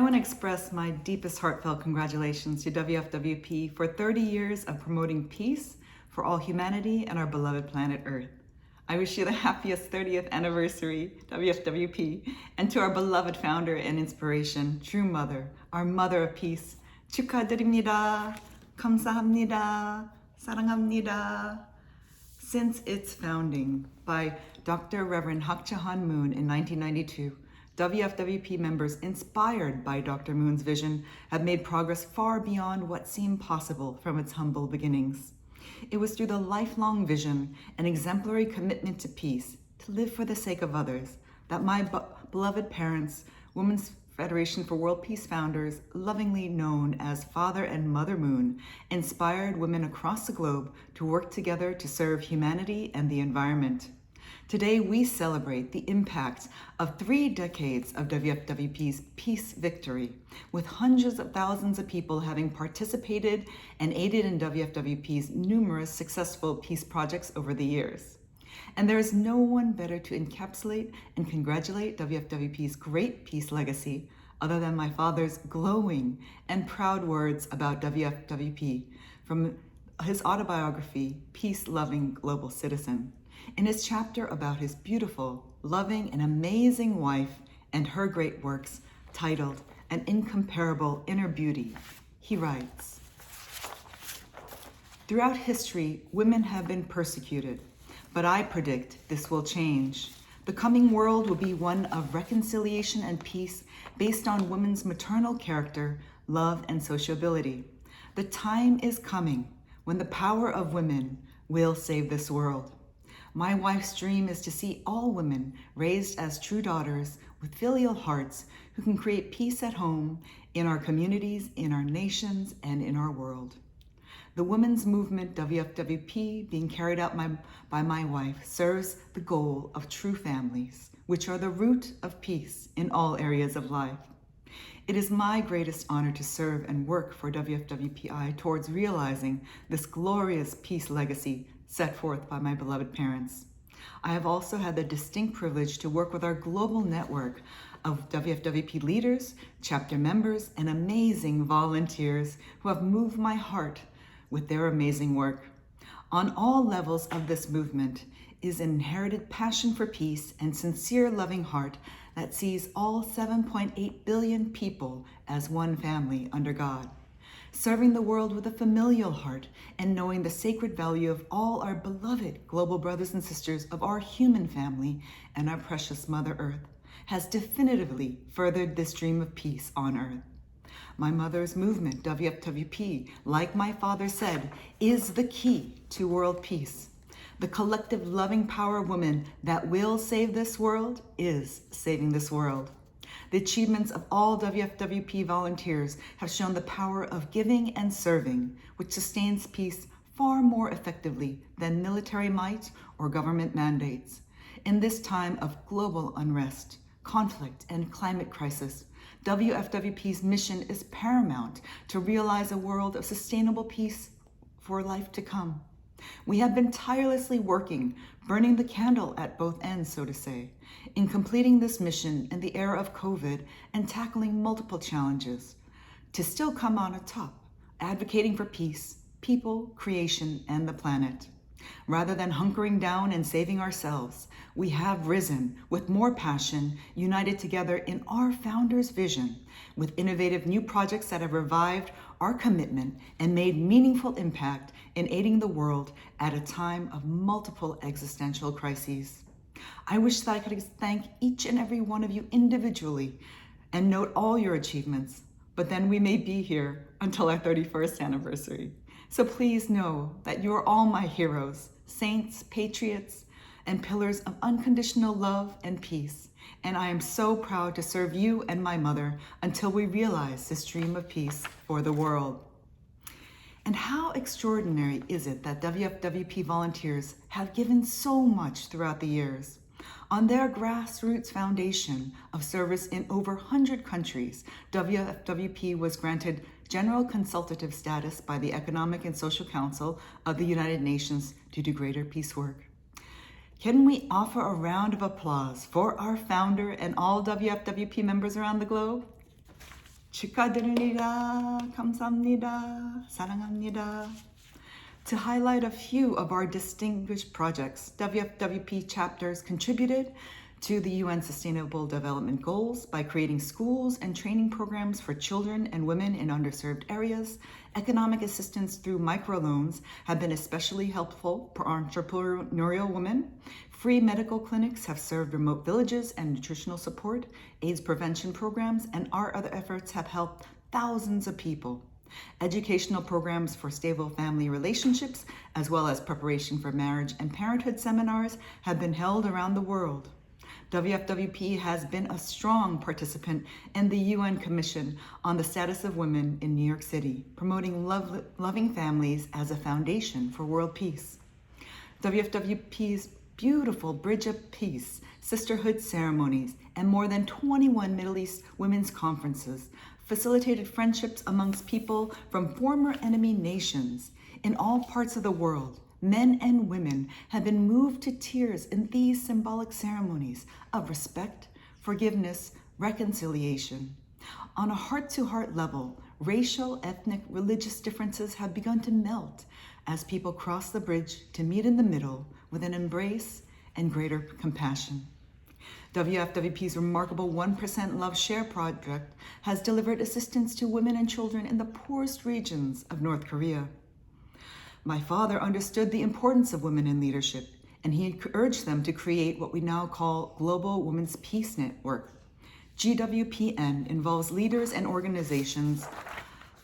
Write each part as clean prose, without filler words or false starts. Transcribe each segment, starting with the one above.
want to express my deepest heartfelt congratulations to WFWP for 30 years of promoting peace for all humanity and our beloved planet Earth. I wish you the happiest 30th anniversary, WFWP, and to our beloved founder and inspiration, True Mother, our Mother of Peace, 축하드립니다. 감사합니다. 사랑합니다. Since its founding by Dr. Reverend Hak Cha-han Moon in 1992, WFWP members inspired by Dr. Moon's vision have made progress far beyond what seemed possible from its humble beginnings. It was through the lifelong vision and exemplary commitment to peace, to live for the sake of others, that my beloved parents, Women's Federation for World Peace founders, lovingly known as Father and Mother Moon, inspired women across the globe to work together to serve humanity and the environment. Today, we celebrate the impact of 3 decades of WFWP's peace victory, with hundreds of thousands of people having participated and aided in WFWP's numerous successful peace projects over the years. And there is no one better to encapsulate and congratulate WFWP's great peace legacy other than my father's glowing and proud words about WFWP from his autobiography, Peace-Loving Global Citizen. In his chapter about his beautiful, loving, and amazing wife and her great works, titled An Incomparable Inner Beauty, he writes, "Throughout history, women have been persecuted, but I predict this will change. The coming world will be one of reconciliation and peace based on women's maternal character, love, and sociability. The time is coming when the power of women will save this world. My wife's dream is to see all women raised as true daughters with filial hearts who can create peace at home, in our communities, in our nations, and in our world. The women's movement, WFWP, being carried out by my wife, serves the goal of true families, which are the root of peace in all areas of life. It is my greatest honor to serve and work for WFWPI towards realizing this glorious peace legacy set forth by my beloved parents. I have also had the distinct privilege to work with our global network of WFWP leaders, chapter members, and amazing volunteers who have moved my heart with their amazing work. On all levels of this movement is an inherited passion for peace and sincere loving heart that sees all 7.8 billion people as one family under God. Serving the world with a familial heart and knowing the sacred value of all our beloved global brothers and sisters of our human family and our precious Mother Earth has definitively furthered this dream of peace on Earth. My mother's movement, WFWP, like my father said, is the key to world peace. The collective loving power of women that will save this world is saving this world. The achievements of all WFWP volunteers have shown the power of giving and serving, which sustains peace far more effectively than military might or government mandates. In this time of global unrest, conflict, and climate crisis, WFWP's mission is paramount to realize a world of sustainable peace for life to come. We have been tirelessly working, burning the candle at both ends, so to say, in completing this mission in the era of COVID and tackling multiple challenges, to still come on top, advocating for peace, people, creation, and the planet. Rather than hunkering down and saving ourselves, we have risen with more passion, united together in our founder's vision, with innovative new projects that have revived our commitment and made meaningful impact in aiding the world at a time of multiple existential crises. I wish that I could thank each and every one of you individually and note all your achievements, but then we may be here until our 31st anniversary. So please know that you are all my heroes, saints, patriots, and pillars of unconditional love and peace. And I am so proud to serve you and my mother until we realize this dream of peace for the world. And how extraordinary is it that WFWP volunteers have given so much throughout the years? On their grassroots foundation of service in over 100 countries, WFWP was granted general consultative status by the Economic and Social Council of the United Nations to do greater peace work. Can we offer a round of applause for our founder and all WFWP members around the globe? 축하드립니다. 감사합니다. 사랑합니다. To highlight a few of our distinguished projects, WFWP chapters contributed to the UN Sustainable Development Goals by creating schools and training programs for children and women in underserved areas. Economic assistance through microloans have been especially helpful for entrepreneurial women. Free medical clinics have served remote villages and nutritional support. AIDS prevention programs and our other efforts have helped thousands of people. Educational programs for stable family relationships, as well as preparation for marriage and parenthood seminars, have been held around the world. WFWP has been a strong participant in the UN Commission on the Status of Women in New York City, promoting loving families as a foundation for world peace. WFWP's beautiful Bridge of Peace, sisterhood ceremonies, and more than 21 Middle East women's conferences facilitated friendships amongst people from former enemy nations in all parts of the world. Men and women have been moved to tears in these symbolic ceremonies of respect, forgiveness, reconciliation. On a heart-to-heart level, racial, ethnic, religious differences have begun to melt as people cross the bridge to meet in the middle with an embrace and greater compassion. WFWP's remarkable 1% Love Share project has delivered assistance to women and children in the poorest regions of North Korea. My father understood the importance of women in leadership, and he urged them to create what we now call Global Women's Peace Network. GWPN involves leaders and organizations,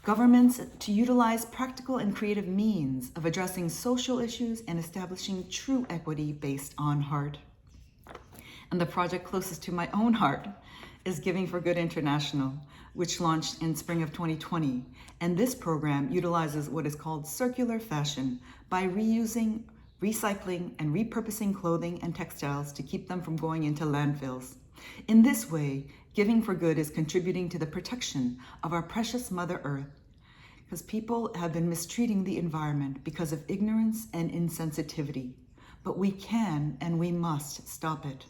governments to utilize practical and creative means of addressing social issues and establishing true equity based on heart. And the project closest to my own heart is Giving for Good International, which launched in spring of 2020. And this program utilizes what is called circular fashion by reusing, recycling, and repurposing clothing and textiles to keep them from going into landfills. In this way, Giving for Good is contributing to the protection of our precious Mother Earth, because people have been mistreating the environment because of ignorance and insensitivity. But we can and we must stop it.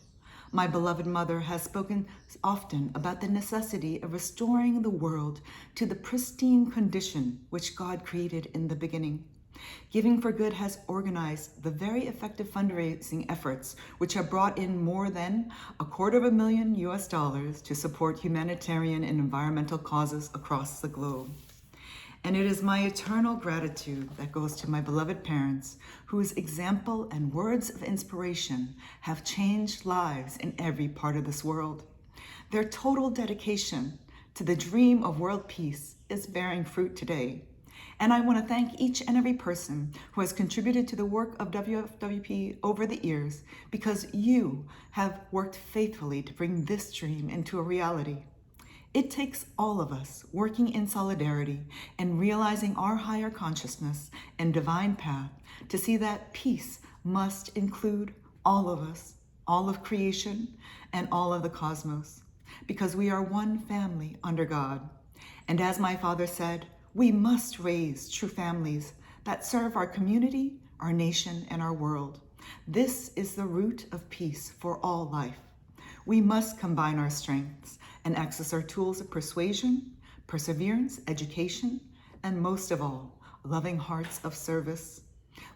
My beloved mother has spoken often about the necessity of restoring the world to the pristine condition which God created in the beginning. Giving for Good has organized the very effective fundraising efforts which have brought in more than $250,000 US to support humanitarian and environmental causes across the globe. And it is my eternal gratitude that goes to my beloved parents, whose example and words of inspiration have changed lives in every part of this world. Their total dedication to the dream of world peace is bearing fruit today. And I want to thank each and every person who has contributed to the work of WFWP over the years, because you have worked faithfully to bring this dream into a reality. It takes all of us working in solidarity and realizing our higher consciousness and divine path to see that peace must include all of us, all of creation, and all of the cosmos, because we are one family under God. And as my father said, we must raise true families that serve our community, our nation, and our world. This is the root of peace for all life. We must combine our strengths and access our tools of persuasion, perseverance, education, and most of all, loving hearts of service.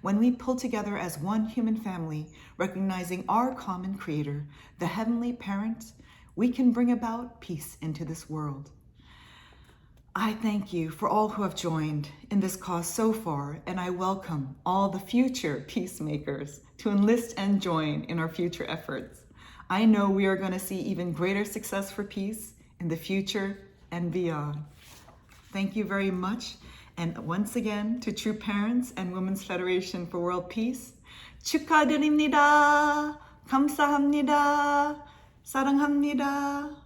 When we pull together as one human family, recognizing our common creator, the heavenly parent, we can bring about peace into this world. I thank you for all who have joined in this cause so far, and I welcome all the future peacemakers to enlist and join in our future efforts. I know we are going to see even greater success for peace in the future and beyond. Thank you very much. And once again, to True Parents and Women's Federation for World Peace, 축하드립니다. 감사합니다. 사랑합니다.